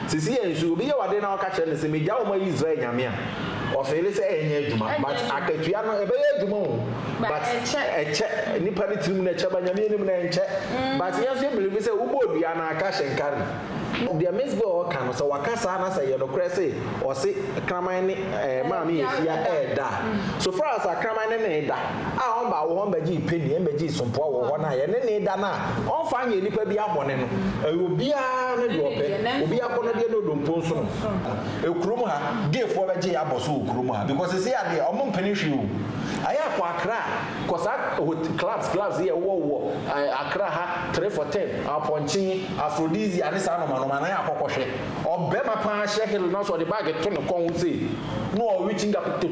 sisi ensu obi ye wade na oka kire ne se meja wo ma Israel nyame a ofele se enye adwuma but akatua no ebe ye adwuma o but eche nipa ni tirim na eche ba nyame enim na enche but yes you believe say wo bodua na aka shenkari the mesbo o kan so wakasa na say ye no kure say o se kraman ni maami yefia eda so far as kraman ni eda a on ba wo ba gi peni en ba gi sompo wo ho na ye ne eda na on fa anye nipa bi abone no obia na de ope obi akono de no dompo so no ekurum ha gefo ba gi aboso ekurum ha because say ade o mo mpeni hwe o aya kwa Accra cause clubs here wo Accra ha 3 for 10 aponchi aphrodisia ani sa no na ya kokohwe obema pa shekel na so the bag to no kon say no reaching up to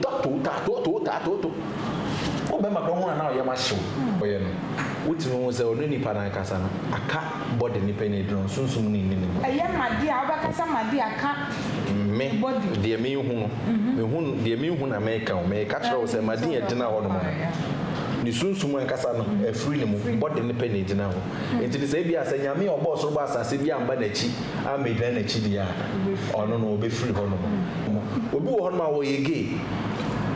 obema ko ho na ya ma hyew oye no wutinu wo say onu nipa na kasa no aka body nipa ni dron sunsum ni ni eye made a obakasa made aka me de me hu no me hu de me hu na me ka o me ka kire wo say made e dina ho no mo ni sunsum ankasa no afiri ne mu body nipa ni dina ho enti say bia say nyame obo so ba asase bia amba na chi a me dan na chi dia ono no obefiri ho no obi wo ho no ma wo yege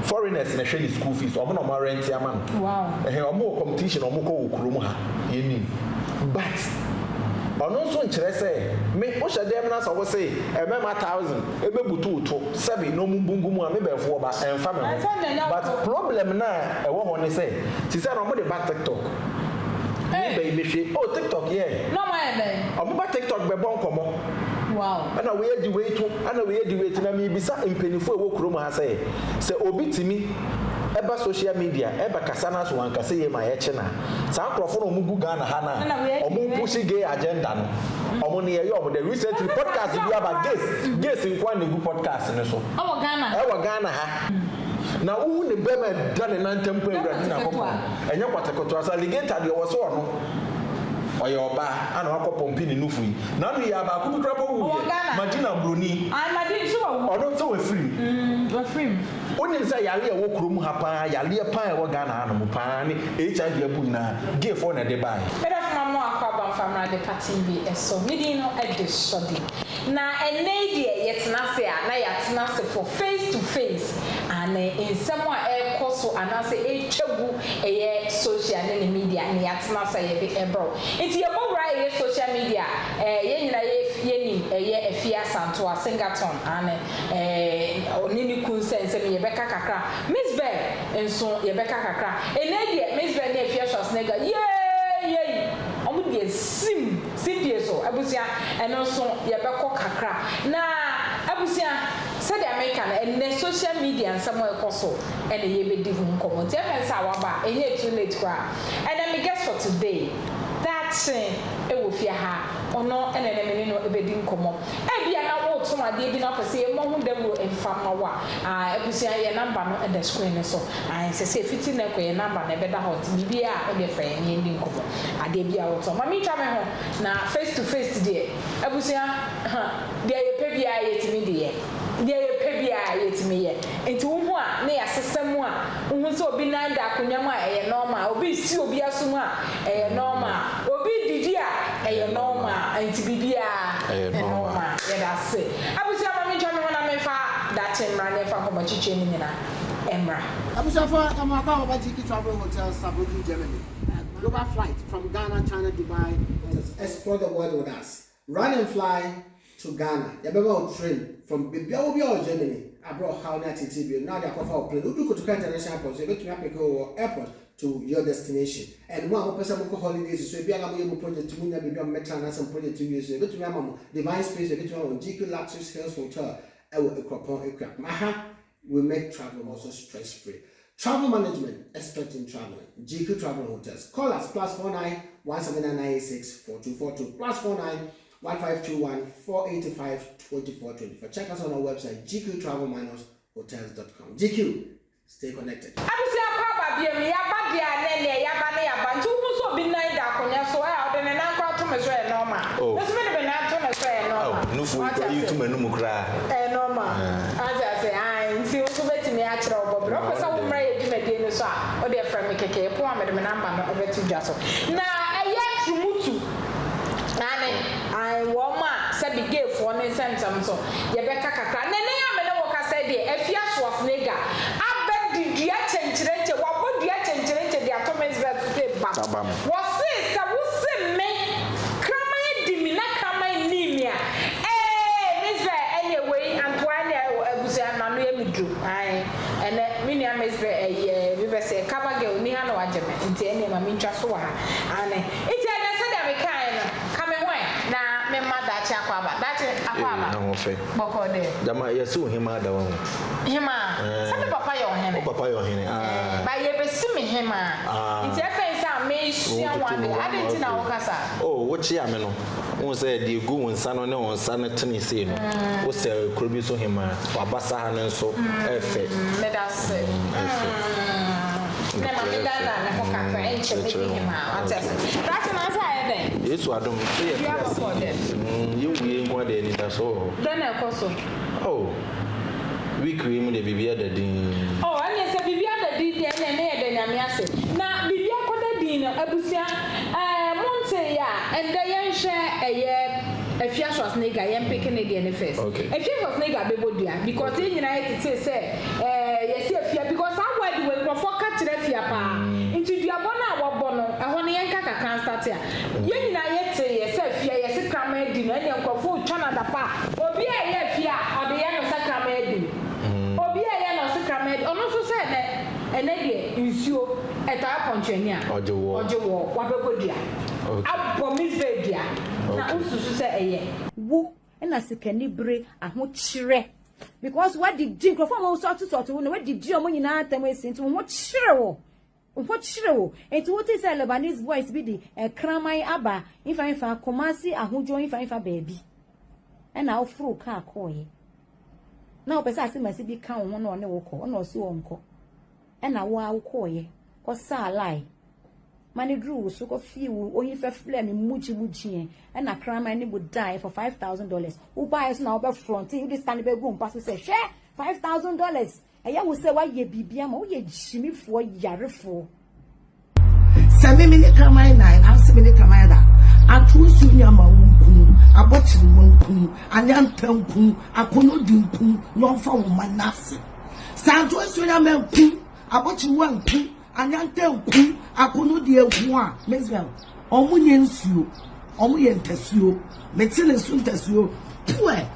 foreigners na share school fees omo no ma rent ya man wow omo competition omo ko okurum ha yeni but ono so nkire say me o hye dem na so wo say emema 1000 ebebutu to 7 no mumbungumu a me befo ba emfa me but problem na e wo ho ne say ti say no mo de ba TikTok ni be hwe oh TikTok yeah no ma e be omo ba TikTok be bon komo wow ana we di way to ana we di way to na me bisa empenifo e wo kurom ha say obi timi eba social media eba kasa na so anka say ye ma ye che na sa krofo no mugu Ghana ha na omo push gay agenda no omo ne ye omo the recently podcast bi aba guest nkwa na gu podcast ne so ewo Ghana ha na wu ne be ma dane na ntempo ewura na kopo enye kwatekoto asa alligator de wo so no oya oba ana wakopompi ni nufu yi na no ya ba ku bi krabo wu madina broni ai madina so wo odo so we free we free onim say yale e wo krom ha pa yale pa e wo Ghana anu mu pa ni HIV abu na gay for na de bai era fama mo akwa famra de party bi eso midi no e de sodi na ene de yetena se a na yatena se for face to face and in someone e koso anase e twegu e social media ni yatena se ye be ebro nti ye mo right ye social media ye nyina ye nim ye afia santo a Singleton and onini kun sense me ye beka kakra Miss Bear enso ye beka kakra ene de Miss Bear na afia Schwarzenegger ye omo de sim so abusia eno so ye beko kakra na abusia said the American and social media and somewhere also and ye be divun komo te pensa waba enye too late kwa and then me guess for today that e wo fia ha ono enene no ebedi nkomo e bia na wo to ade bi na pese mo hu dem wo enfama wa ebusia ye number no e the screen so se fiti na ko ye number na be da hot bibia e be frɛ ye ndi nkomo ade bia wo to mami twa me ho na face to face de ebusia de ye pe bia ye timi de ye yetimi ye enti wo hu a na ya sesem a wo hu so obi nan da akonyam a eye normal obi si obi asum a eye normal obi didi a eye normal enti bibia eye normal ye da se abusia mami twa me ho na me fa da chemra ne fa ko chiche ni nyina emra abusia fa amaka oba jiki travel hotel Sabuki Germany global flight from Ghana, China, Dubai, explore the world with us. Run and fly to Ghana. You better train from Bibia Germany. I brought how that TTB. Now they offer a plane. You go to international airport. You go to Africa airport to your destination. And one person go holidays. So if you are going to project to Munya, maybe Metro and some project 2 years. You go to Mahama, Divine Space. You go to GQ Luxury Hills Hotel. I will equip Mahama will make travel also stress free. Travel management, expert in traveling. GQ Travel Hotels. Call us +49 17996 4242 +49 1521 485 2424. Check us on our website gqtravel-hotels.com. GQ, stay connected. sabi gay for ne sentam so ye beka kakra nene ya me ne wo ka say de afia Schwarzenegger abedi dua chenchereche wa bodua chenchereche de atoms versus ba wo se sa wo se me krama di mi na krama ni mi a Miss anyway Antoine abusia na no ye midru ai ene mini Miss we be say cover girl ni ha na wajeme nti ene ma mi ntwa so wa ha ane iti ene se da me kai no kame hwan na me ma da cha kwa ba da che akwa ba ho fe boko de dama yesu hima da wo hima sabe papa yo hene papa yo hene ba ye be si me hima nti e fe sa me sua wa de adenti na wo kasa wo chi ame no wo say de gu won sa no ne won sa ne tene sei no wo say krobi so hima wa basa ha ne so efe me da se na me da na ko ka fa en che me hima atase that's na sa e den yesu adom say e you we ngo de ni da so then e ko so week we mu de bibia da din ani se bibia da din de ne e de nyame ase na bibia ko da din no abusia monte ya ende yen hwe eye afia Schwarzenegger yen pick ne de ne first afia Schwarzenegger bebodua because e nyina e tete se yes afia because I word we for ka kire afia pa into dua bona wo no e ho ne yen kaka kan start ya yen nyina ye te yes afia yes krama edi no ene nkofo twana da pa obi e ye afia ode ye no sakrama edi obi e ye no sakrama edi ono so se ne ene de nsuo eta ponchenia ojewo wa bebodua abo misbedia na ususu se eye wo na sekani bre aho kire because what did you go from sort wo na what did you mo nyina atam esinti wo kire wo enti wo ti say Lebanese boys bi di kramai aba ifa komasi ahojo ifa baby na ofro ka akoye na opesa asemasi bi ka wo no ne wo ko na osi wo nko na wo akoye ko sa lai mani drew so ko fi wo oyin fe fle ni muchi na krama ni would die for $5,000 who buys now be front you this stand be go pass say share $5,000 eya wo say wa ye bibia ma wo ye jimifo yarefo sami mini krama 9 house mini krama da atu su nyama wunku abochi wunku anyantanku akono dinku no fa wo manase santo su nyama wunku abochi wunku anyantanku akono de ehu a mesbel omunye nsuo omunye ntasuo metile su ntasuo pue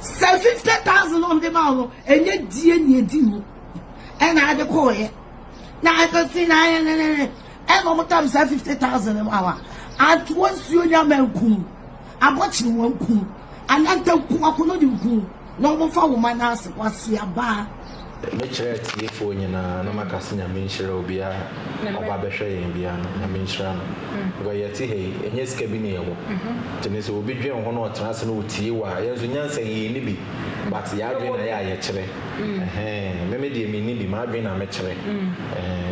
50,000 on the mouth enye die ni ediwo ena ade koye na akasi na e no mutam 50,000 mawa atu nsuo nya manku abochi wanku anyantanku akono de nku no mo fa wo manase kwase aba mechere tiefo nyina na makase nya menhire obia oba behwe yen bia na menhire no go yeti he enye sika bi ne yewo tenese obi dwen ho no otrase no otie wa yenzo nyansa yen ni bi but ya dwen na ya kire meme de me ni bi ma dwen na mechere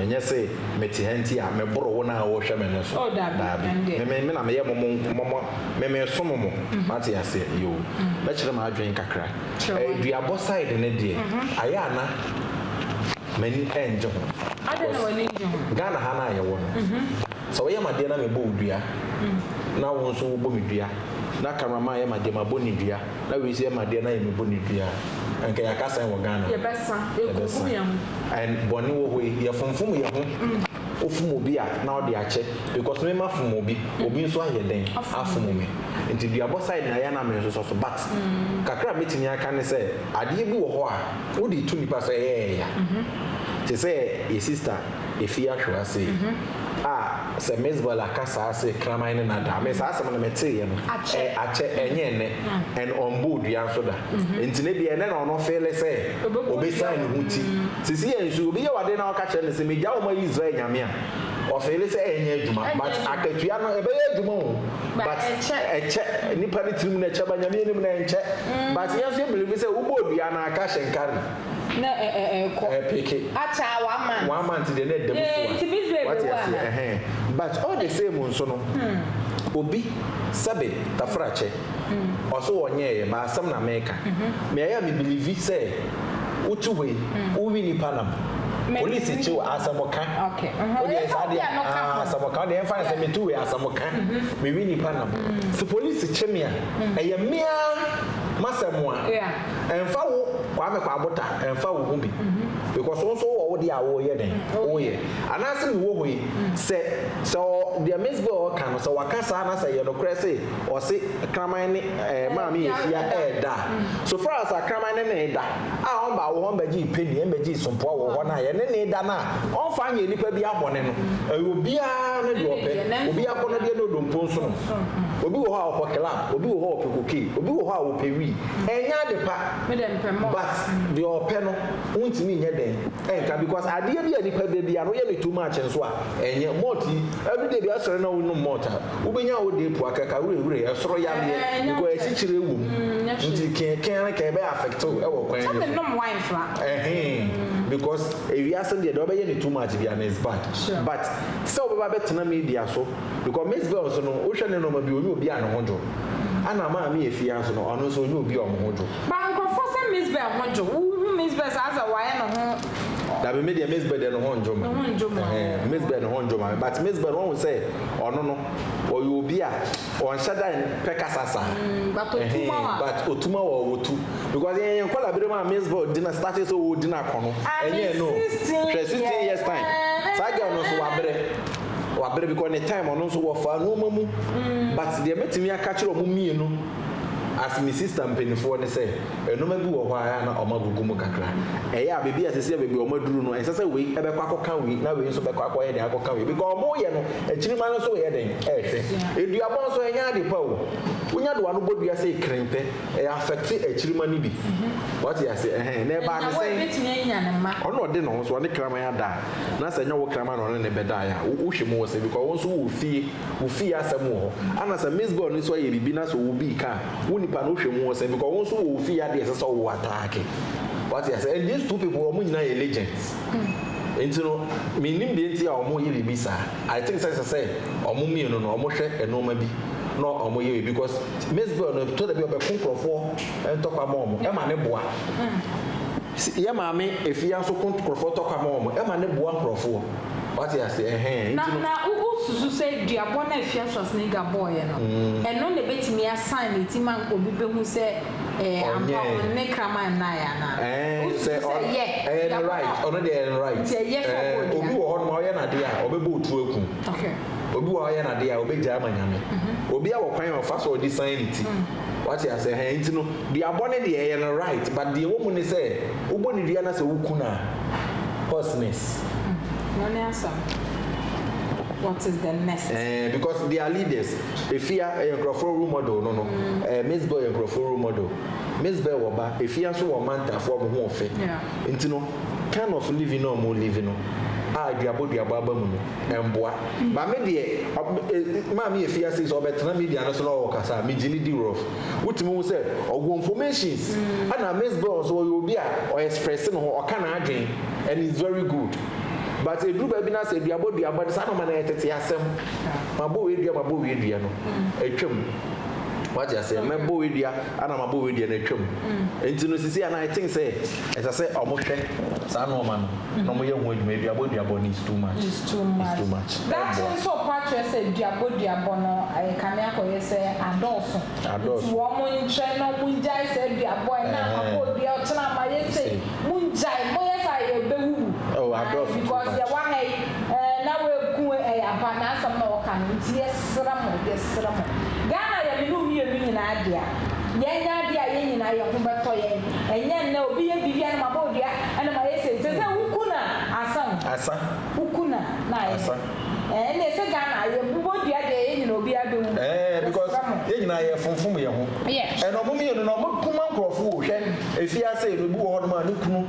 enye se meti hanti a meboro wo na wo hwe me ne so da bi me na me ye momo me so momo mate ya se yo mechere ma dwen kakra duabo side ne de aya na many enjo I don't know any Ghana hana ye wo so we ma de na me bo dua na wo so bo me dua na cameraman ye ma de ma bo ni dua na we se ma de na ye me bo ni dua anka ya kasa wo Ghana ye besa e ko yam and boni wo ho ye fonfom ye ho ofum obi a na o de ache because me ma fum obi nso aye den afum me nti duabo side na ya na me so but kakra metini aka ne se ade bi wo ho a wo di tu nipa so ya te say your sister if you actually say se mesbala kasa se kramaine na da me sa asem na mete ye no ache enye ne and on board ya so da nti ne bia ne na ono feel say obi sign huti sisi ye nsu obi ye wade na oka che ne se meja o ma Israel nyame a o feel say enye adwuma but akatua no ebe ye adwuma o but eche nipa ne tirim na eche ba nyame nim na enche but ye so believe say ubo bia na aka shenkari na ko peke acha one man to the net dem what you say but all the same nso no obi sabe tafrache oso onye ba asam na meka me ya me believe say utu we uwi ni panam police chill asamoka okay okay asamoka dey find say me two asamoka me win nipa na so police chemi a eye mia masemo a emfa wo kwa me kwa abota emfa wo bi because so wo dey awo ye den wo ye anase me wo hoyi say so the mesbo kan so wakasa na say ye no kre say o say kraman ni maami efia da so far as kraman ni da a on ba wo mbaji peni mbaji sompo wo ho na ye ne da na on fa anya nipa bi abone no obi a na de ope obi akọ de no dompo nso no obi wo ha okọ club obi wo ha opekuki obi wo ha opewi enya de pa but the ope no untimi nye den enka because ade bi nipa bi a no ye too much nso a enye multi every day bi asore na wo no mortar ubenya wo de pu akaka wure esoro ya de because esichire ewu nti ken be affect e wo kwan ni no wine fra because ewiase de do be ye too much bi an is bad but so we be tena media so because Miss Bells no wo hwe ne no ma bi obi an ho do ana ma mi efia so no ono so obi o mo ho do ba nkofo se Miss Bell ho do wo Miss Bell as a why no ho da be media Miss Bell no ho njoma Miss Bell no ho njoma but Miss Bell won say ono no o obi a on shadan pekasasa but otuma wo wotu because yen kola be ma Miss Bell dina start so wo dina kono enye no 16 years time saga no so wabere because the time ono so wo fa no mamu but the metimi aka kire omu mienu as my sister mpenifo ne say enoma bi wo hwa ya na omagugu mu kakra eya bebi asese bebi omaduru no ensese we ebe kwa akoka we na we nso be kwa akoye de akoka we because omo ye no echirima no so ye den ehwe eduabon so enya de pa wo unya do anu bodua say krempe e affect echirima ni bi what you say na ba ne say betimi enya ne ma ono de no so ne krama ya da na say nya wo krama no ne be da ya wo hwemu wo say because wo so wo fie asem wo ana say Miss God ni so ye bibi na so wo bi ka nipa no hwemu wo say because won so wo fi ade ese so wo attack what you say and these two people omo nyina ye legends enti no me nim de enti a omo ye bibi sa I think say omo mi no no omo hwe enoma bi no omo ye because Miss Bell no to da bi obe konkrofo entokwa mo e ma ne boa ye ma me efia so konkrofo tokwa mo e ma ne boa nkrofo what you say na ususu say duabo na efia sos na ga boy no eno ne betimi assign etima obi behu say ampa ne kraman na ya na say right ono dey right obi wo ho no ye na de a obebo otu eku okay obi wo ye na de a obeja amanyame obi a wo kwan o fa so di sign it what you say enti no duabo ne de ye na right but the woman ne say ubo ne dua na say wukuna hoarseness. What is the next? Because they are leaders. If you are a role model, no. Miss Bell a role model. Miss Bell woba. If you are so a man that for more faith. Into no kind of living no more living no. Diabo mu emboa. Ba me de mama if you say so better media no so no kasa me gini di rough. Wutimi wo say ogo informations. Ana Miss Bell so you be a or expressing ho oka na adwen and it's very good. But a group be na say diabo sa no ma na tete asem. Mabo we dua no. Etwam. What you say mebo we dua ana mabo we dua na etwam. Enti no sisi ana I think say as I say omo hwe sa no ma no mo ye ho adwuma diabo is too much. It's too much. That's also part where say diabo no I can akoye say adolfo. Wo mo nche no munjai say diabo na mabo dia o tena ma ye say munjai mo ye say e bewu. Oh adolfo because ya wa na we ku apa na asam na o kan nti yesra mo Ghana ya mi no wie mi nyina dia yenya dia ye nyina ye ko beto ye enye na obi ye bibia na mabo dia ana ma ye say ukuna asa ukuna na ye ne se Ghana ye bubo dia dia ye nyina obi abewu because ye nyina ye funfum ye ho e no mo mi no mo kuma nkrofo wo hwe efia say no bu ho no ma ne kunu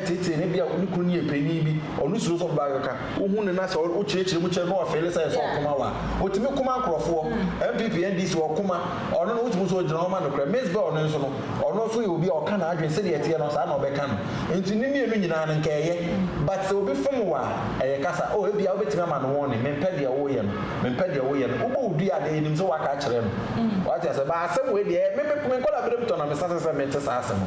tete ne bia ne kunu ye pani bi onu suro so ba ka ohun ne na se o chirechire mu chere no ofele say so kuma wa otimi kuma nkrofo MPP NDC wo kuma ono no utimi so jina o ma no kra Miss Bell no so no ono so ye obi a oka na adwen se de etie no sa na obeka no enti ne mienu nyina na nka ye but se obi fom wa kasa o e bia obetimi ama no won ne mempede wo ye no ubo udi ade nim so waka kire no what you say ba asem we de me kola bere buto na me sase se me te sa asem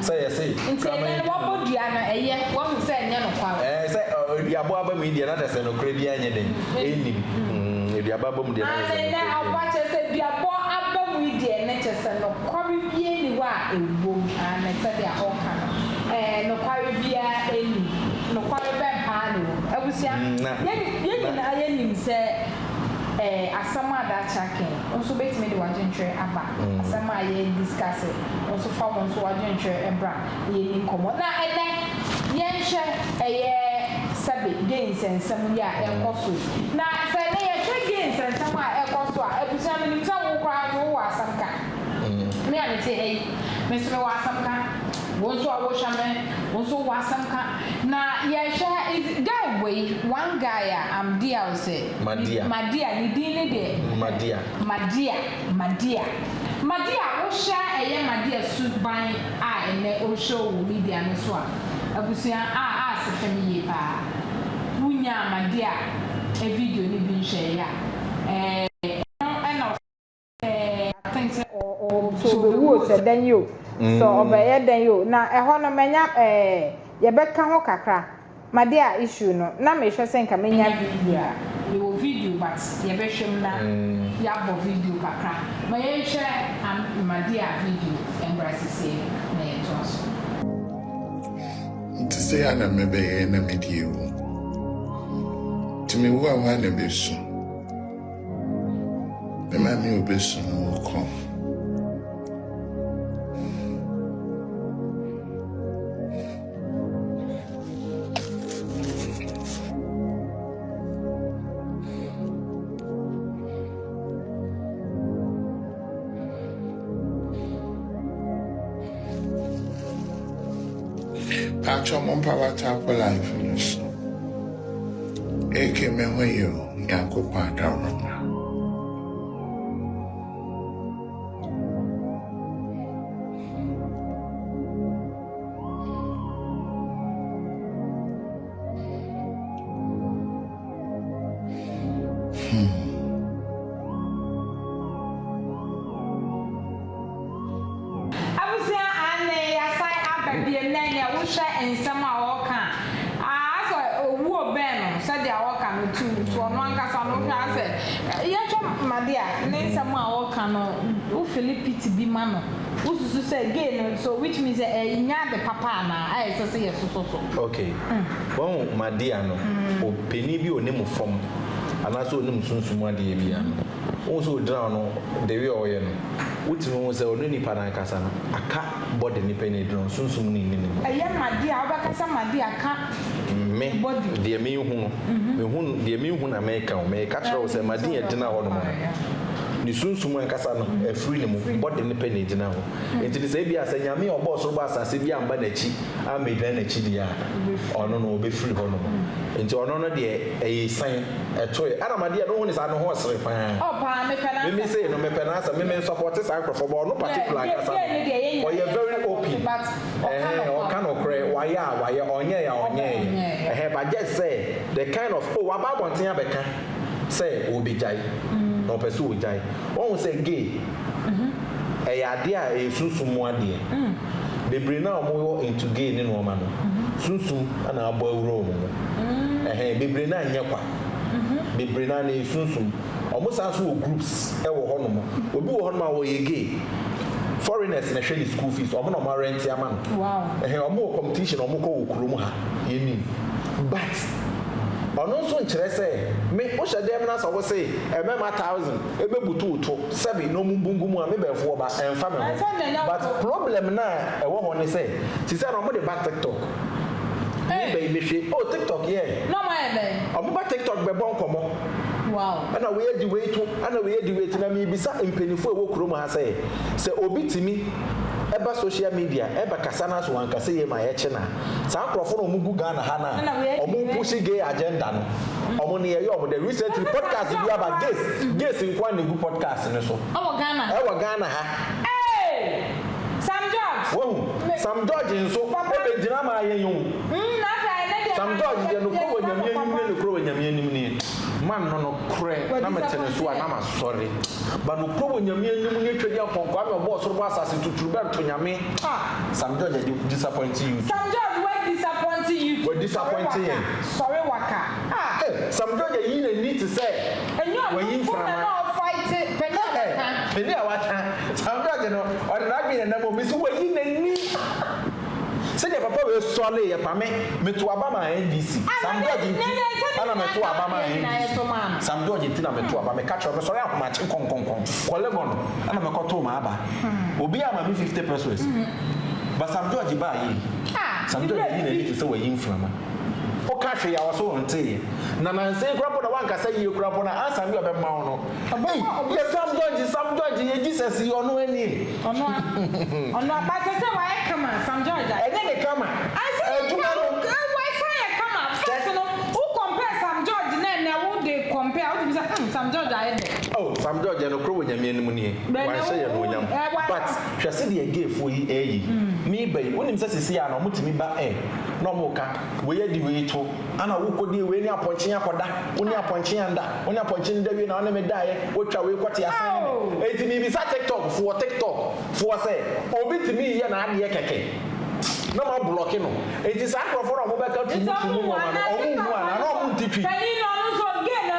say yes say nti wo bodua na eye wo hu se enye no kwa say diabo aba me dia na te se no kra bia anye den enim diabo aba mu dia na se na abache se diabo aba mu dia na te se no kwa bia ni wa ewo na se dia o kan no kwa bia eni no kwa be pa ni abusia ye na ye nim se asama da chaken onso betime de wajentre aba asama ye discuss onso fa onso wajentre ebra ye ni komo na ye nhwe sabe gains ensam ya ekoso na se ne ye hwe gains ensam a ekoso a ebusia me ni tawo kwa wo asamka me ane te me se wo asamka wonso a wo hwame wonso wo asamka na ye hwe guy boy one guy am dia say Madia ni dini de Madia wo hwa eye Madia suban a ene o show media no so a abusia a sefani ye pa wunya Madia video ni bi nhwe ya I think say so be wo say dan yo so obeye dan yo na eho no menya ye beka ho kakra Madia issue no na me hwe sen ka menya video a you video but ye be hwem na ya bo video kakra ma ye hwe Madia video embrace say na ye to so to say ana me be na me die wo to me wo wa na be so be ma me obesu no ko Actually, mon power tap life is. Eke me when you yanko kwata so which means nya the papa na I say yes so okay bon Madia no o peni bi onim fom anaso onim sunsumu ade bia no so dra no the way oye no wutimi wo say onu nipa na kasa no aka body nipa na dra sunsumu ni ni Madia obakasa Madia aka me body de me hu no me hu de me hu na me ka o me ka tro wo say Madia dina ho no ni sunsumu enkasa no afiri ne mu body ne pe ne gina ho enti ne say bia sanya me obo so ba asase bia amba na chi a me dan na chi dia ono no obefiri ho no enti ono no de san etoy ana Madia no hu ni sa no ho sere pa pa me pena me say no me pena sa me support sa crofo bo no particular kasa o ye very open o kan okre why onye but just say the kind of waba bonten abeka say obijai no person ojai won say gay ade a sunsumu ade bebre na omo into gay ni no ma no sunsum ana abo awuro mo bebre na nyekwa bebre na sunsum omo sa so groups e wo ho no mo obi wo ho no ma wo ye gay foreigners na share school fees omo no ma rent ya ma no wow omo competition omo ko okurum ha yeni but ono so nkyere say me o hye dem na so wo say emema 1000 ebebutu to sebi no mumbungumu a me befo ba emfa me but problem na e wo ho ne say ti say no mo de back TikTok me be me hwe oh TikTok yeah no ma e be omo ba TikTok be bon komo wow ana we di wait na me bisa empenifo e wo kuro mu ha say obi timi eba social media eba kasa na so wankasa ye ma ye che na sa nkrofo no mugu Ghana ha na omo push gay agenda no omo ne ye omo the recently podcast bi aba guest nkwa ne gu podcast ne so omo Ghana ha Sam George nso ebe jina ma ye yun na fa ne Sam George de no ko wanyamie nim ne ko wanyamie nim ni man no cray na metene so na ma sorry but no pro nyame anim ne twedi akonko am bo so bo asase tuturu be to nyame Sam George disappoint you Sam George we disappoint you we disappoint you sorry waka Sam George you need to say when you from fight penny awata Sam George no or na be na mo mi so we ni say the papa we solid ya pa me to abama NDC Sam George ana me to abama NDC Sam George tina me to abama catch me sorry akoma chi konkon Legon ana me koto ma aba obi ama me 50 pesos but Sam George ba yi Sam George yi na ni say we inflama o ka hwe ya wo so nte na say krapo na wan ka say ye krapo na answer me obema no ye Sam George ye Jesus yi ono ani ono ba te say why come Sam George e come I say you why say come first no who compare Sam George na who they compare how to say Sam George I Sam George no kro wonyame anim nie why say ye no wonyam but hwese de agefo yi me bai wonim say sisi ya no mutimi ba no mo ka we ye di we to ana wo kodi we ni aponchen akoda woni aponchen anda woni aponchen da we na ona me dae wo twa we kwate asan eti mi bi sa TikTok for say obi timi ye na ade keke no ma blocking no eti sa crofo no mo be ka tu mu no ma no omu mu ana no omu titwi kani no so get na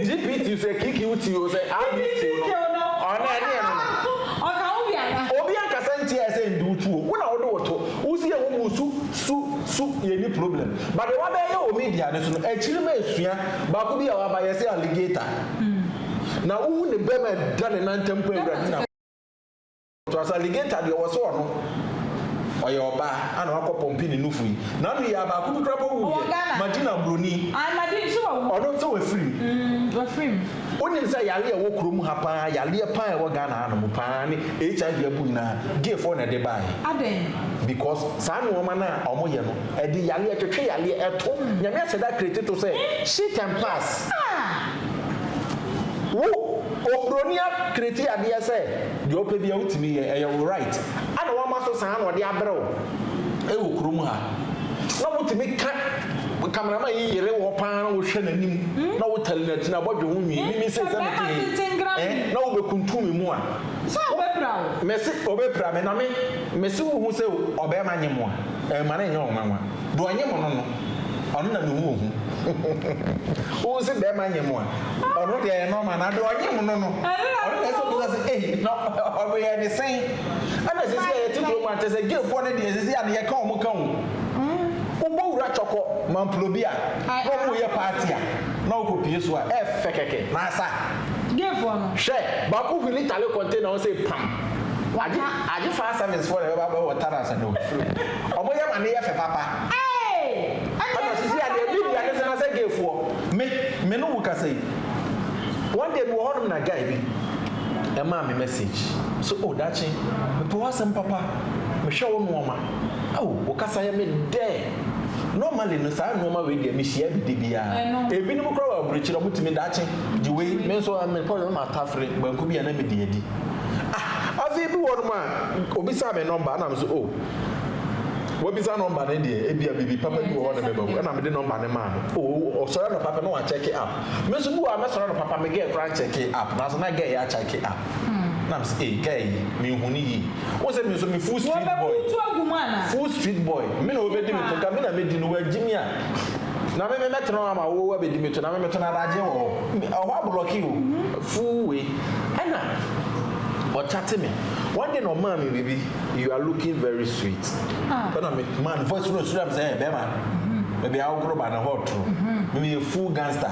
GPT say kiki uti o say abiti no ona ani no oka obi ana obi anka senti e say ndu tu wo na wodo woto usi e wo su ye ni problem but the one be ye o media ne so no e chiri ma esua ba ko bi ya wa ba ye say alligator na wo ne be ma da ne nantempo ewura na to as alligator de wo so no oye oba ana wakọ pompi ne nufu yi na no ya ba ku krapo wu ye madina broni madina so wo ono so we free onim say yale e wo krom ha pa yale pa e wo Ghana no pa ne HIV abu na gay for na de bai aden because sa no ma na omo ye no e di yale e twetwe yale e to nyame ase da create to say she can pass wo obronia create ade say de ope bia utimi ye e right ana wa ma so san na de abrew e wo krom ha na wutimi ka cameraman yi yere wo pan wo hwe nanim na wo talent na bodwe ho nwi mi se se me na wo be kuntumi mu a so obepra wo mesi obepra me na me mesi wo hu se obe ma nyemo a ma na nyo manwa do anyemo no no ono na no hu wo se be ma nyemo a ono de no ma na do anyemo no no ono na so bi say no obo ye ni sen ana se se ti pro ma te se gefo ne de se ya ne ye ka o mo ka wo Ura choko mamplobia no mo ye party a na wo kopie so a e fekeke na asa gefo no she ba ku hili tale container o say pam aji fa service for e ba water asa no omo ye ma ne ye fe papa ana sisi a de bibia ne se na say gefo me no wo ka say one day we were na guy bi e ma me message so that chin me po wasam papa me hwe wo no ma wo kasa ye me de normally no sa no ma we dey me share bi bia ebi no kro wa bridge no mutimi da che di we me so me po no ma tafre banku bia na me de edi afi bi won ma obi sa me number na me so wo bi sa number na de e bia bibi papa bi wo na me ba na me de number na ma o so na papa no wa check it up me so bu wa me so na papa me get kran check it up na so na get ya check it up na me say guy me huni yi wo say me so me full street boy me no be di me to ka me na me di no wa jimi a na me metro ma wo wa be di me to na me metro na raje wo o wa block you full way ana but chat me one day no man me baby you are looking very sweet but me man voice no so am say be man baby I go ba na hot me full gangster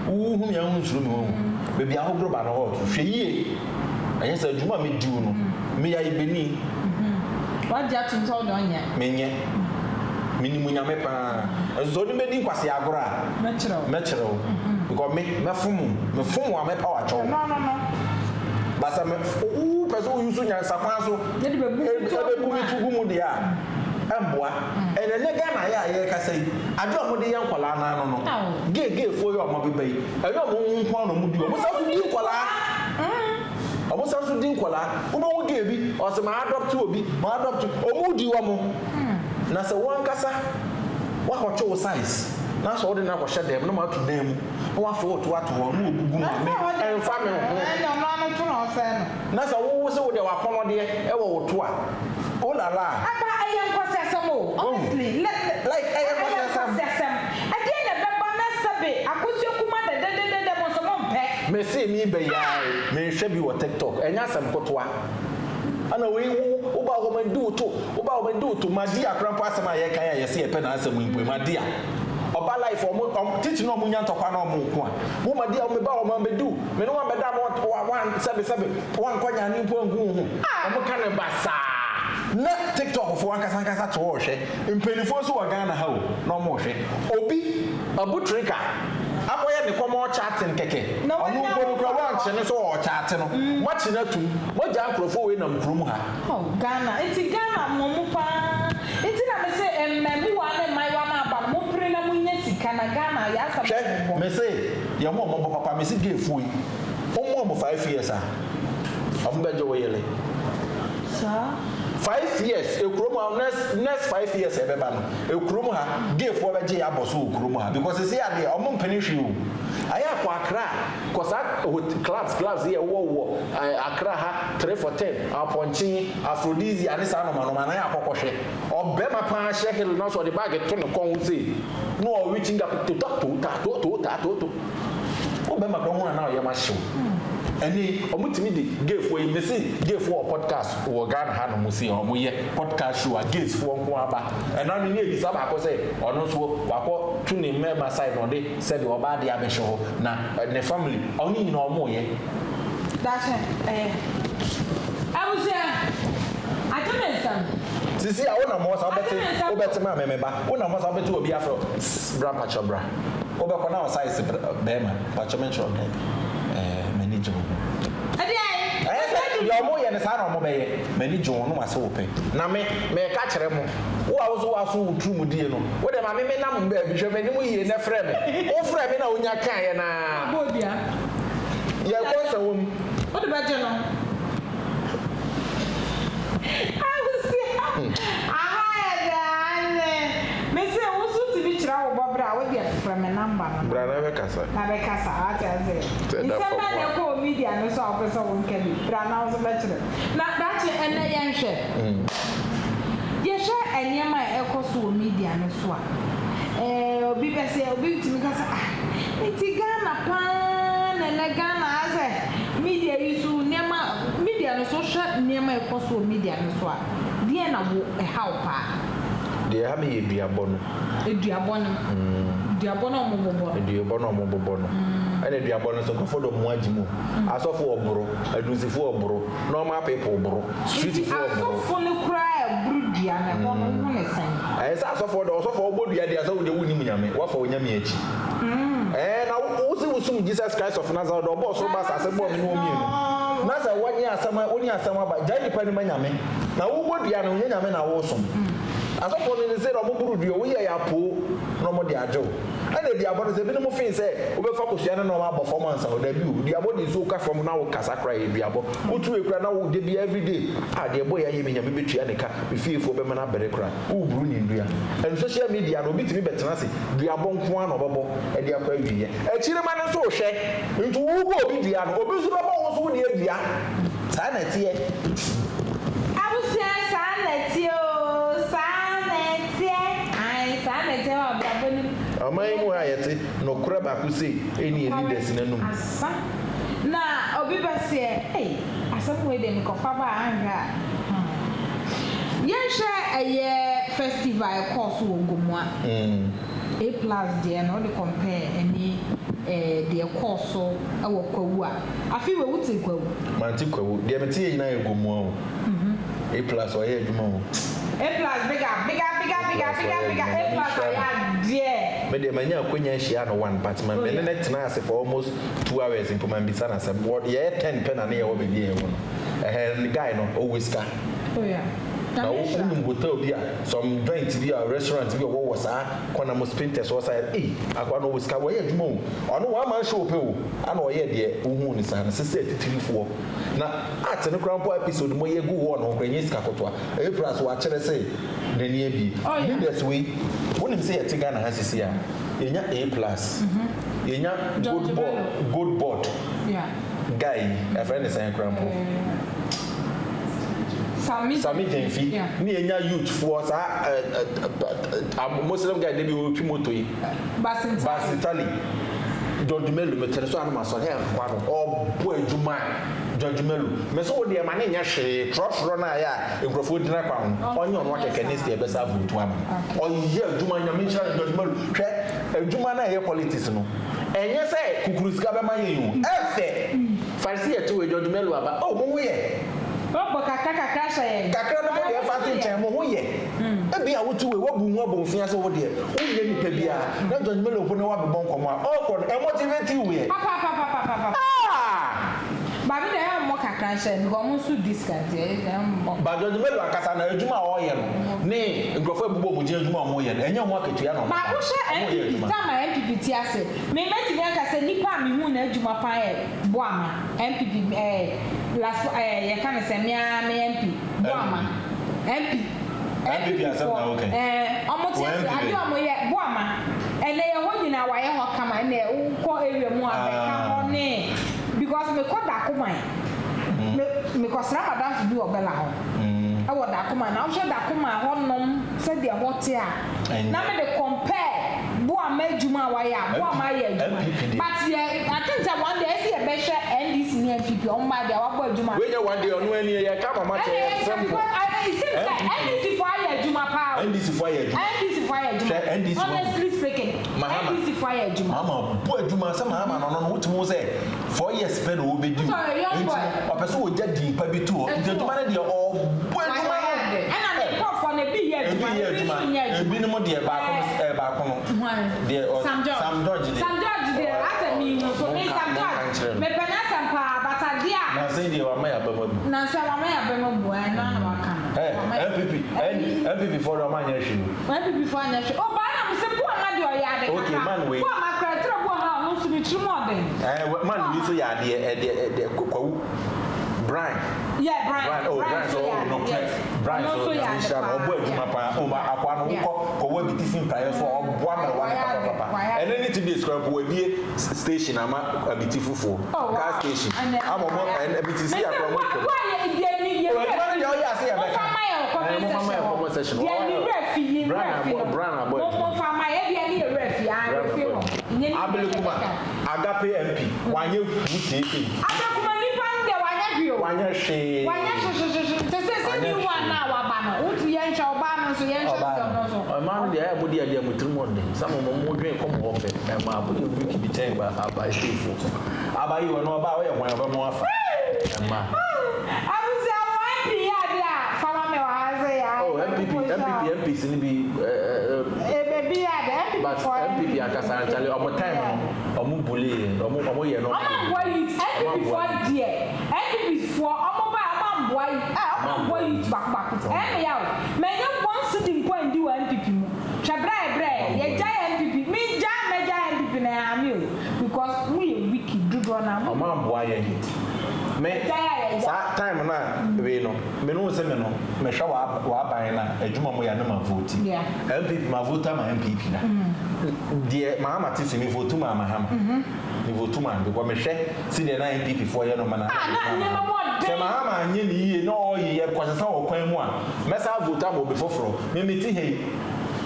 hu hu ya hu nsuru me wo baby I go ba na hot hwe yie anya say juma me di no me ya ibeni what ja to tell don ya menye minimu nyame pa zo ni me di kwase agora mechero because me fumu a me pa wa cho no basa me person use nya sakwan so e be bu mi tugu mu dia emboa ene ne Ghana ya ye ka sai ade o mo de yan kwala na no ge fo yo mo bebe yi e yo mo nko no mu di o mo sa fu di kwala omo sa fu di kwala o mo wo ge bi o se ma adopt obi ma adopt o mu di wo mo na se won kasa wa ho cho size na so de na ko hye dem na ma to dem no wa fo to ato ho no ogugu ma me en fa me ho no no to no se no na so wo se wo de wa kono de e wo to a o la la aba ayen kwasesem o honestly like ayen kwasesem ade na beba na sabe akosi kuma de mo so mo mpe me se mi be ya me hwe bi wo TikTok enya sam kotoa ana we wo ba wo man do to madi akrampa asem aye kan ya yese ye pe na asem mpo madi a oba life o teach no munya ntokwa na o mo ko a wo madi a o me ba o man be do me no wan be da mo wan sebe wan kwanya ni mpo ngu hu o mo kan basa na TikTok fo ankasa to wo hwe mpenifo so wa Ghana ha o na o mo hwe obi abutrika akoye ne komo chatting keke onu ko ko wan chene so o chat no mo chene tu mo ja ankrofo we na mkrum ha oh Ghana enti Ghana mo mu pa enti na me se emmemu wa na mai wa ma ba mo pre na mo nya sika na Ghana ya sa che me se ye mo papa me se gefu yi o mo 5 years a am bejo we yele sa 5 years ekrom next 5 years ebeba no ekrom ha gefu obeje ya boso ekrom ha because say ade o mo mpani hwi o aya kwa Accra kosa clubs here wo Accra ha 3 for 10 aponchi Aphrodisia ani sa no na ya kokohwe obema pa shekel no so the bag to no kon wuti no o reaching up to obema ko hu na o ye ma show ani omutimi de gefo yi mesi gefo podcast wo Ghana ha no musi omoye podcast show against fo nko aba ena ni e bisa ba ko say ono so wako tu ne member side no de said oba de abehwe ho na ne family oni nyina omoye that's I was I don't understand sisi a wona mo sa obete ma memeba wona mo sa obete obi afro grandpa chobra obekọ na o size bema pachomencho manage mo yo mo ye ne sa na mo beye manage mo no ase wo pe na me ka kire mo wo a wo utru mu die no wo de ma me na mo ba bi hwe me ni mo ye na frɛ me wo frɛ me na onya kan ye na bobia ye ko sa wo mu wo de ba je no I was me say wo su ti bi kira wo bobra wo de frɛ me number no bra na be kasa ati aze isema ne ko media no so opesa wo nke bi bra na wo be kire na dachi enne ye nhwe ye hwe enyema ekoso wo media no so a obi be say obi timi kasa enti Ghana pa na Ghana aze media isu nema media no so hwe nema ekoso wo media no so a die na wo how pa de ha me eduabo no ene eduabo no so ko follow mu ajimu asofo oboro adusifo oboro normal people oboro street people oboro asofo no cry brudua na ko no ne san sa asofo do asofo obodua de asawo de wuni munyame wafa wonyame achi na wusi Jesus Christ of Nazareth do boss so ba sase bo me no mienu na sa wanye asama oni asama ba jai nipa ni manyame na wo bodua na onyame na wo som asofo ni se ro mo brudua wo ye ya po no mo de ajo ana di abon se bi no mo fin se wo be fa kosua na no ma performance o da bi o di abon di so ka from na wo kasa cry e duabo wo tu ekura na wo de bi every day de boy ya ye menyame betua ne ka be fiefo be me na bere kra wo buru ni ndua and social media no bitimi betena se duabo nko an obebo e de akwa wiye e chire ma ne so hwe ntu wo go obi dia no obi so be wo so wo de adua sa na tie abusia sa na tie o sa na tie ai sa na tie wa baboni amai mu ayete no kura ba ku se eni leaders nanum asa na obi ba se asam we dem ko fa ba anga yehwe eye festival course wo gomwa A+ there no dey compare any the course e wo kwawu afi we wuti kwawu manti kwawu de meti ye na egomwa o A+ o ye adwuma o A+ bigger A+ yeah me de manya akonya hia no one but man me ne tena ase for almost 2 hours in command bisa na some what ye 10 pen na ye wo be die wo no guy no always ka na wo hotel bia some joint bia restaurant bia wo was kona mo spinters was akwa no always ka wo ye adwuma o ono wa man show pe o ana o ye de ohu ni sa na sese titirifo na art no crampo episode mo ye gu wo no kwenye sika kotwa A+ wa kire say na ni abi leaders we wonim say ye tiga na hasisi a yenya A+. Yenya good board. Yeah. Guy, a friend is saying crampo. Sami Jenfi. Ni yenya youth for Muslim guy they be Pimoto. Basitali. George Melu me tell so anama so here kwano o bo adwuma George Melu me so de ma ne nya hwe trotro na ya enkrofo dina kwa ho onye onwa keke next year besa vote ama o ye adwuma nya me ncha George Melu hwe adwuma na ye politics no enye se kukuru sika be ma ye yu efe farisi ye to George Melu aba o mo ye Obo kakra sha kakra no de fa tin chen mo ho ye e bia wotu we wabu hu abon fia se wo de o ye nipa bia na George Melu ko ne wa be bon komo a o ko e motivate we papa baby dey am mo kakra sha ni go mo su discount ba George Melu akasa na adwuma o ye no ne ngrofo ebubo mo je adwuma mo ye no enye ho akatua no ba wo hye MPP tama MPP ti ase me meti be akasa nipa mi hu na adwuma pa e boama MPP last ye kan se me MP boama MPP asem na okay omo ti ade omo ye boama ene ye ho nyina wa ye ho kama ene ko area mu abeka ho ne because me ko da ko man me ko sra madam fi bi obela ho awo da ko man na wo da ko man ho nom se de ho te a na me de compare boama adwuma wa ye boama ye adwuma but ye I think that one day see a better NDC ni MPP on my day wa bo adwuma we ye one day onu eni ye ka mama te sample NDC for your Juma power. NDC for your Juma. Honestly speaking, NDC for your Juma. Mama, boy Juma, some Mahama no what mo say. 4 years spend will be due. Sorry, young boy. A person will get the paper too. The Juma dey all boy Juma. And I talk for the big year Juma. Be no more dear back on. Sam George. Sam George there as a me no so me Sam George. Me penasa pa batadia. Na say dey wa maya bemo. Na say wa maya bemo boy na na wa kan. MPP for the man yeshu. MPP for anya shu. Oh ba na me se po ama de oyade. Okay, man we. Po ama kra tra bo ha no so be trumodden. Man we so ya de kwawu. Brian. Yeah, Brian. Oh, Brian so no Brian so ya obo adwuma pa o ma akwa no ko wa biti fin prayer so obo ama wa papa. And then to be square we be station ama abiti fufu. Car station. Amo and abiti si akwa mo. Agape MP wanye wuti Agakuma ni pande wanye bio wanye she se ni wa na wa ba no wuti yencha oba no so yencha no so man dey abodi ade amutrimon dey some mo dwen kom ho fe ma abodi wiki bi ten ba aba shefo aba yi wono oba wo ye hwan oba mo afa ma abuzi awon MP ya dia fama me wa haze ya oh MPP ni bi baby ya de MPP akasa chale omo time no omo bully omo ye no omo boy it MPP for there MPP for omo ba omo boy omo boy it back ya me no one sitting point di MPP mu twabra ye jai MPP me jai MPP na ami o because we wiki dodo na omo boy ye me sa time na we no me no se me no me hwa wa ban na adwuma mo ya na ma vote MPP ma vote ma MPP na die Mahama tisi me vote ma Mahama me vote ma because me hwe si de na MPP for ye no ma na se Mahama anye ni yie na o ye kwasesa wo kwan mu a me sa vote ma obi foforo me meti he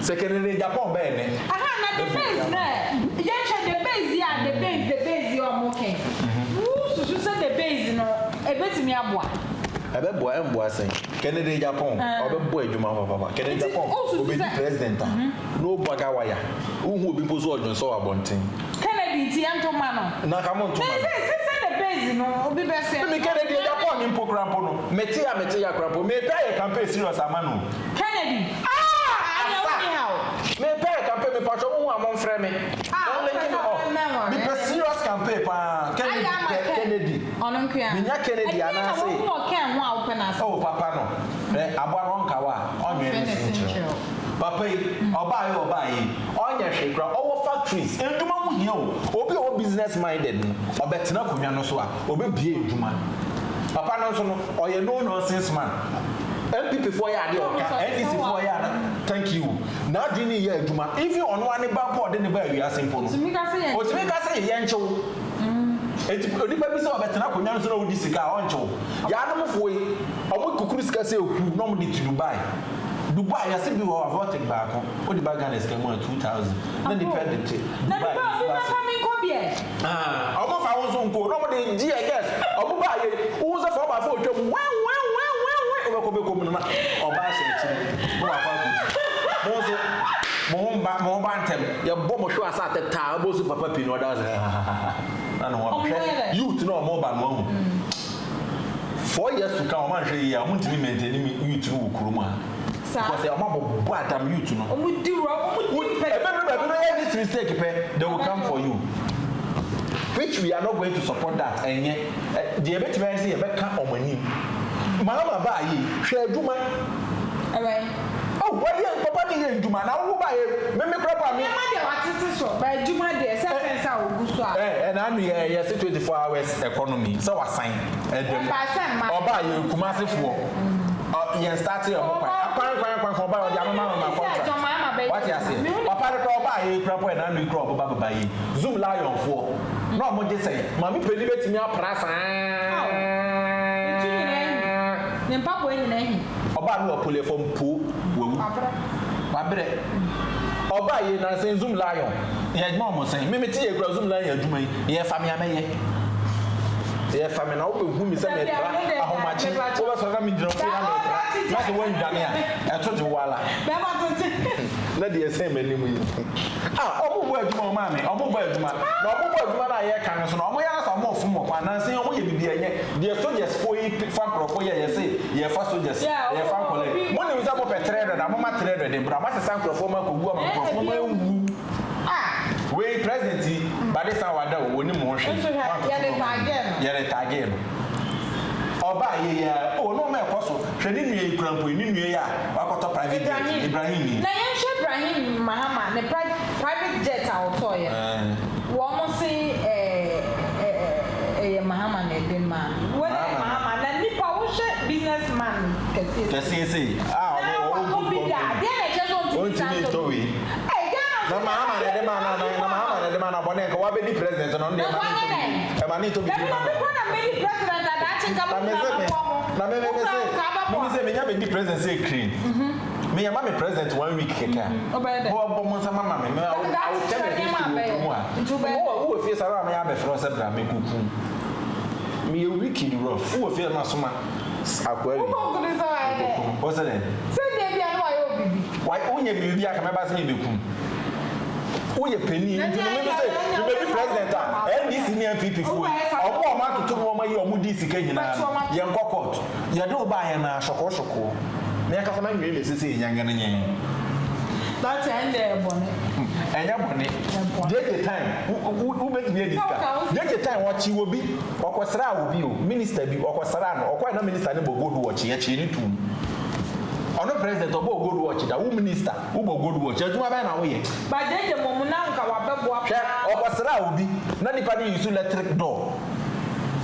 secondary Japan be ne aha na the base na ye hwe the base o mo ken so the base no ebetimi aboa ebeboa emboa sen Kennedy Japan obeboa adwuma papa Kennedy Japan obedi president no baga waya uhu obi pozo odwon so abonten Kennedy ti antoma no na ka monto ma se the base no obi be se me Kennedy Japan ni program no meti ya krampo me pay campaign serious amano Kennedy me pay campaign me pacho hu amon frɛ me me be serious campaign pa Kennedy ononkua me nya Kennedy ana say wo kan ho a wo pena say oh papa no abwa no nkawa onye ni sinche papa yi oba yi onye hwekra owo factories enduma mu hia o obi o business minded no obetena konwa no so a obebie enduma papa no so no oye no nonsense man MPP for ya de oka NDC for ya na thank you. Now dini ye adwuma. Even on one ba board dey ba wi asempo no. Otimi ka say ye nchew. Eti onipa bi se obetena konya no so na wodi sika onchew. Ya no mfo yi, omo kukuru sika se oku no mo di to Dubai. Dubai ya se bi wo avotic ba ko. O di ba Ghana sika mo 2000. Na dependent. Dubai. Na Dubai fa mi ko bie. Omo fa wo so nko no mo de gi guess. Omo ba ye, wo so fa ba fa otwam. Ko na oba se chiri mo akwa ko mo so mo ba ntem ye bo mo hwe asa teta bo so papa pi no da na no ho youth no mo ba no 4 years to come man hwe ya mo ntimi maintain youth no kuro mu a because e ma bo adam youth no o mu di this mistake they will come for you, which we are not going to support that. And yet the better say e be ka omani Mahama ba yi hwe adwuma. Oh, what you papa ni adwuma na wo ba ye me papa me. Ma de watete so ba adwuma de sense a oguso a. Na anu ye 24 hours economy. So wasan edem. Oba ye kumasefo. Ye start your kwan ba o dia mama contract. What you say? Papa de oba ye papa na anu kro baba yi. Zoom lion fo. No mo je say, mami pedi betimi aprasa. Nempa bo nyina hi oba no opole fom po wawu babre oba ye na sen zoom lion ye ma mo sen me ti ye kura zoom lion adwuma ye fa me ameye ye fa me na wo hu mi se me tra ahomachi wo ba so ka mi dino fi na so wan dwane a eto je wala be ma tonti na de sen me nimu yi obo bo adwuma o ma me obo bo adwuma na obo bo adwuma na ye kan so na omo ya sa mo fom mo na sen omo ye bibia nye de soldiers fo yi fa krofo ye say ye fa soldiers ye fa kole mo ne wisa mo petrede na mo ma trede de bra ma se san krofo ma ko gu ma krofo ma wu we president by this time wada woni mo hwe ye de target oba ye ya o no ma ekoso hwe ni nue ikrampo ni nue ya wakoto private jet Ibrahim na ye hwe Ibrahim Mahama ne private jet a oto ye wo mo se Mahama ne de man when Mahama na nipa wo hwe businessman kesi say o bi da de na je don't think to we na Mahama na de man na Mahama na de man abone ko wa be di president no de man e ma ni to bi na me di president da chinka mo na me say me nya be di president say clean me ya ma me president 1 week keka bo mo sa mama me I will tell you wo fi sara me ya be fro se bra me kuku me a week in rough wo fi na soma akwari wo se den se de bia no ayo bibi why onye bibi aka me ba se be kum Uye penny, you may be president, and this in MPP for or more to more money or moody Sikana, young cockot. You don't buy an shoko. Make a man really say young and young. That's end there, bonnet. And your bonnet, take the time. Who make me a discount? Take the time what you will be, or Quasra will be, minister be, or Quasran, or quite a minister will go to watch yet you too. Ono president obo good watch da wo minister wo bo good watch aduma ba na wo ye ba de mo na nka wa bebo apa obosra obi na nipa dey use electric door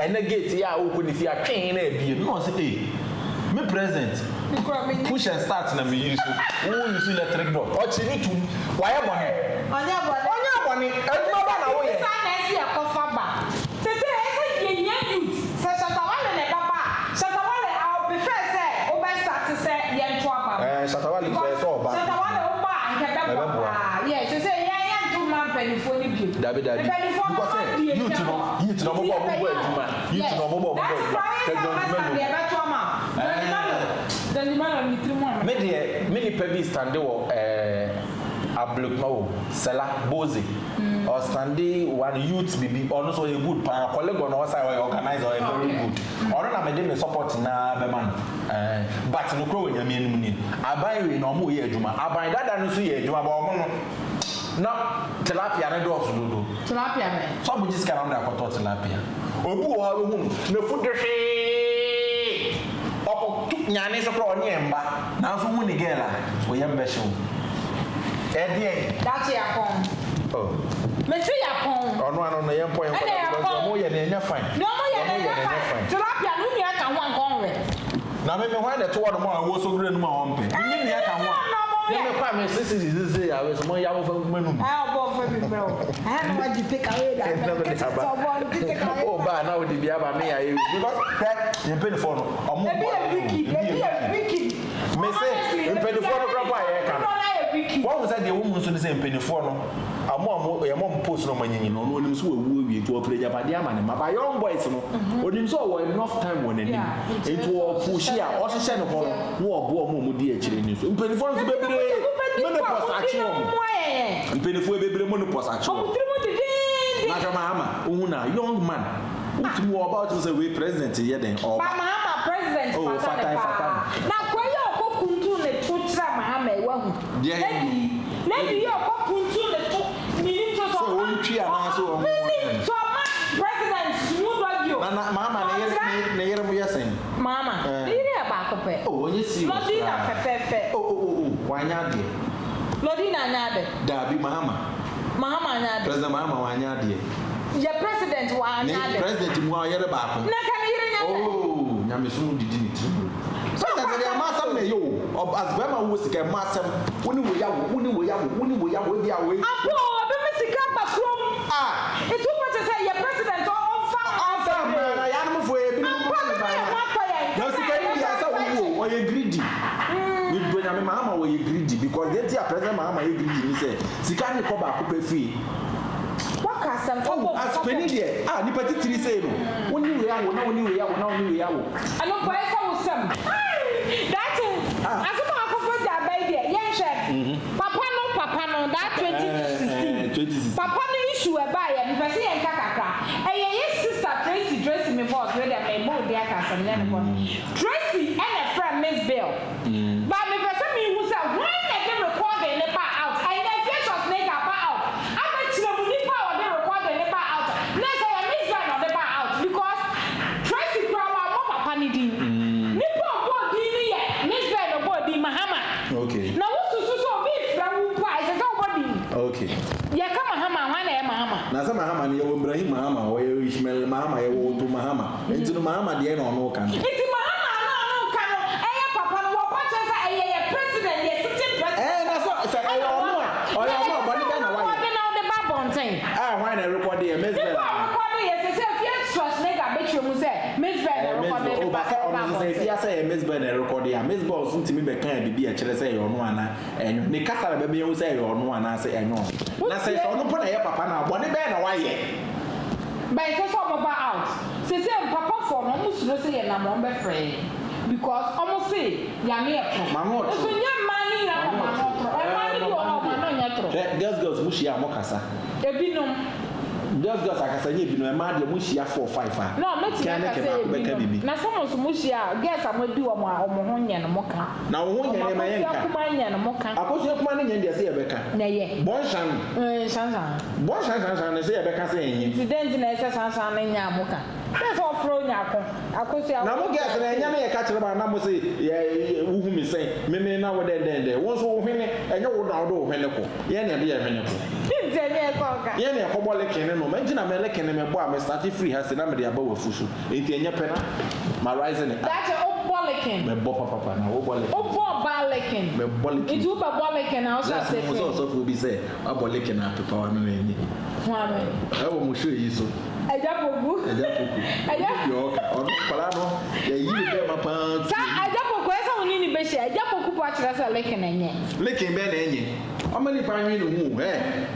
ene gate ya wo ko ni fi atwen na ebie no say me president push and start na me use wo use electric door o chi ni tu wa ye bone onya bone aduma ba na wo ye sa na esi akofa ba tete e ye nya youth se shata wale ne baba shata wale I prefer say o be start say Shatawali so ba. Shatawali o ba nke be bo. Yes, so say ya do man penifo ni bi. Dabi. Because you to no mo bo adwuma. You to no mo bo Many people stand wo ablokma Sela Boze or standing one youth bibi or also a good pan colleague on our side organize or very good or na me dey support na be man but no kro nya me enum ni aban we no mo ye adwuma aban dada no so ye adwuma ba omo no na tilapia na do osudodo tilapia me so bu jiska na akoto tilapia obu wo ha hu na fu de hwe opo nyane so kro oni emba na so mu ni gela o ye mbehye that's your phone. Oh. Me see your phone. Oh no, your point. No, you're fine. No, you're fine. Tilapia, no, you can one gone. Now, maybe why the two of them are so great. No, you can one. me kwa me sisi ya we so mo ya wo fa manu. Ah, obo fa bi bro. I know what you take away that. Oh, ba na we di bia ba me ya e because you pay the phone. Omo. Wiki. Me say you pay the phone crop ya kan. What was that the woman so say pay the phone? Amo ya mom post no manyin no no nim so wu wi to play Japan dia man ma ba young boys no. Onim so wo enough time won ani. Into push ya o hye ne ho no obo mo di a kire ni so. Pay the phone so bebre. Me no post achi wo. Pay the phone bebre mo no post achi wo. Mahama, una young man. What you about to say we president here then? Or Mahama president. Oh, Fatah. Now, where you go kuntu le tutra Mahama wahu. Lady, you go kuntu le tu. Meaning to so one tree and also. So president smooth like you. Mama, ne yere mo yesen. Mama, you hear about it? Oh, you see. Lodina fefe. Oh, wanya de. Lodina nyade. Dabi Mahama. Mahama nyade. President Mahama wanya de. Your president wa nyade. President mo yere ba ko. Na kan yere nyade. Oh, nyame so didi ni tribu. So that the master me yo, as Bema wo sika masem, woni wo yawo bi awe. Apo, be me sika ba krom. Ah, it too much say your president on fa na ya no fo e bi no mo ba. Na sika ni ya sa wo o ye greedy. We do nyame Mahama wo ye greedy because they tia president Mahama ye greedy ni say sika ni ko ba ko pe fi. Oh, as penny there. Ah, ni pati tiri say no. Woni we yawo na woni we yawo. Ano pa esa wo sam. That asuma akofo da bai there. Yen hwe. Papa no that 2016. Papa no issue e ba ya, me pese yen kakakra. Ye sister Tracy me boss we dem me mo dia ka sam yen ko. Tracy and a friend Miss Bill. But me pese me who say when they record the pa out. I dey face us make up out. Okay. Now what to so be from why is nobody. Okay. Ya kama Mahama wana Mahama. Na sama Mahama ni yo Ibrahim Mahama o yo Ishmael Mahama yo to Mahama. Enti no Mahama de no no kan. Enti Mahama no kan no eya papa no wo kwache sa eya president ye sitting president. Na so eya no o ya no body be na why. What na the babonten. Why na record here Miss Bell. Record here say fear trust nega betwe mu say Miss Bell record the babonten. Say fear say Miss Bell record here. Miss Bell so ntimi be kan bibi a kire say yo no ana enyo. Ne kasa be be yo say yo no ana say enyo. Na say so no po na ye papa na body be na why ye. By so baba out. Say papa for no musuno say na mo be free. Because almost say ya me e Mama. So nya mani na mama tro. E mani do o ma no nya tro. Girls mushia mo kasa. Ebinom. Girls akasa nye ebinom e ma de mushia 4-5 No, meti kasa ebinom. Na someone so mushia girls amadi o mo ho nya no mo ka. Na wo ho nya ne ma yenka. Akuma nya no mo ka. Akoso akuma ne nya de se ebeka. Na ye. Bon shan. Shan. Bon shan ne se ebeka se enyi. Incident na ese shan ne nya mo ka. That's all fro nya ko. Akoso ya. Na mo girls na nya ne ye ka kire ba na mo se ye wuhu mi se. Me na wo den. Won so wo hwene enye wo da wo hwene ko. Ye na de ye hwene ko. Injene ko ka. Ye na ko bole kene no. Menji na me le kene me bo a me start free ha se na me de aba wa fusu. Enti enye pena. Ma rising it. That's a obolikin. Me bo papa na wo bole. Obolikin. Me bole. It will be bolikin now so say. So bi say abolikin na pepa wa no ni. Wame. E wo mo show yi so. Ajapoku. Yo ka on pala no. Ya yi be ma pa. Sa ajapoku esa woni ni be she. Ajapoku po akira sa lekin enye. Lekin be na enye. Amani pa nwi no hu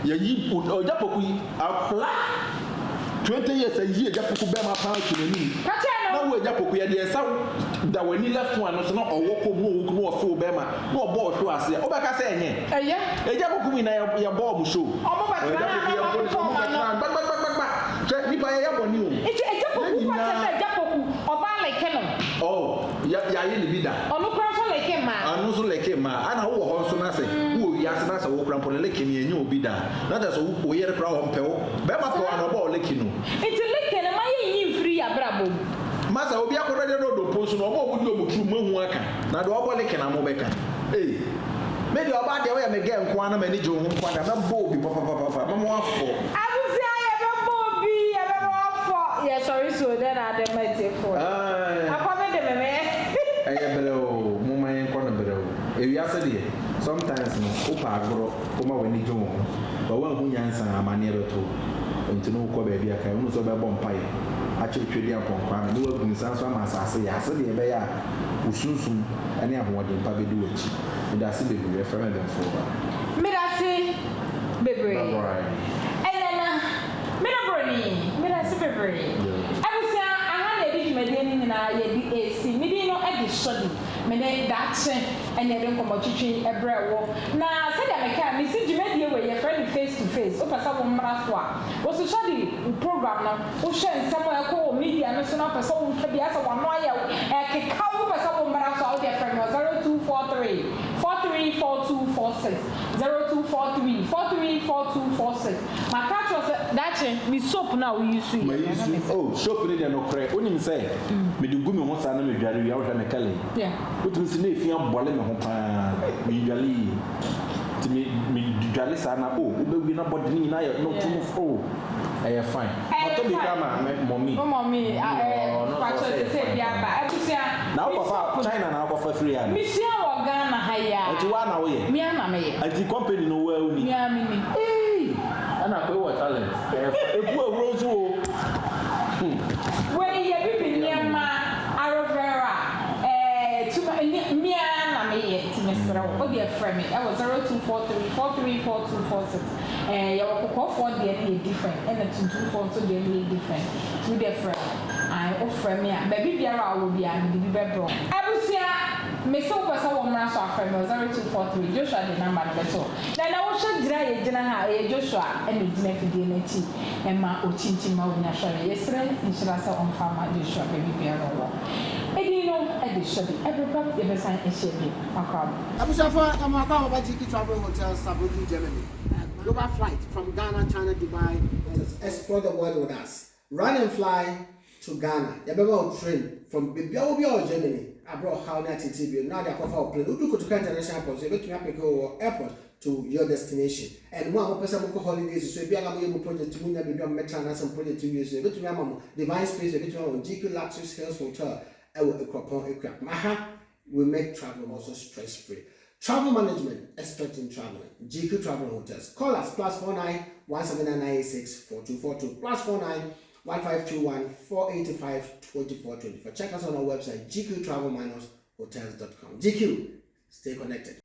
ya yi ajapoku yi apla 20 years a year ajapoku be ma pa tunani. Na wo ajapoku ya de esa da wani left one no so na owoko mu wo wo fe be ma na obo hwe ase obeka se enye eye ajapoku mi na ya bo mu show omo ba na ba nipa ya bo ni o iti ajapoku kwa se ajapoku oba like no oh ya yi ni bi da onu kwa so like ma anu so like ma ana wo ho so na se wo ya se na se wo krampo like ni enye obi da na da so wo yere kra ho mpe wo be ma ko ana oba like no iti like na ma yi free ya brabo masa obi akodo de do post no obo mu di omutu mahu aka na do obo like na mo beka me di oba de we me ge nko ana mani je ho nko ada me bo obi papa me mo afo abuzi aye be bo obi ya be mo afo yeah sorry so then I dem my take for akwa me de me aye bele o oh, mama and corner better. If you are said sometimes, Opa grow, Oma when you do, but one who answer a manier to, and to know what baby I can also be bomb pie. Actually, treating upon crime, do work in some as I say, I said, the bear, who soon, and I want in Pabi do it. And that's it, be referendum for. Mirasi, baby. And then, Mirasi, baby. Medeni na ye di AC medi no e di study mede da che ene de nkomo twitwi ebre wo na se dia meka me si djumadi we ye friend face to face o pesa wo mra so a wo so study program na wo hwe nsem e ko media no so na pesa wo twa bia se wo no aye e keka wo pesa wo mra so o dia friend 0243 434246 0243 434246 makacho se da che mi soap na we use oh soap ni dia no kre onim say me de gumi ho sa na me dware wi a wo hwe me kale yeah wotum si na efia bole me ho pa me dwale ti me dwale sa na o wo be wi na body ni na no tum fo eh fine but to be kama mommy kwacho se bia ba ebusia na wo papa China na wo papa free ya mi sia wo Ghana ha ya ati wa na wo ye mi ana me ye ati company no wa uni mi ami ni ana ko wo talent ebu awro so we ye bibi niama arovera tuma mi ana me ye timesra wo be frame e was 0243 434246 your kokofo de dey different and the 224 so dey different two different I offer me baby biara wo bia me bi bebro abusia me so pesa wo mra so aframe 0243 Joshua the number no beto na wo hwe dira ye gina ha ye Joshua e me gina fidie na chi e ma o chinchi ma wo nya hwe yesre nshira sa on fama Joshua baby biara wo edino edishodi everybody the best and eshedi akam abusia for amaka obajiki travel hotel Sabuji Germany. Global flight from Ghana, China, Dubai. Explore the world with us. Run and fly to Ghana. You better train from Bibia Germany. I brought how that TTB. Now they offer a plane. You go to international airport. You go to airport to your destination. And one person go holidays. So if you are going to project to Munya, maybe Metro and some project to use. You go to Mahama, Divine Space. You go to GQ Luxury Hills Hotel. I will equip Mahama will make travel also stress free. Travel management, expert in traveling. GQ Travel Hotels. Call us +49 17996 4242 +49 1521 485 2424. Check us on our website gqtravel-hotels.com. GQ, stay connected.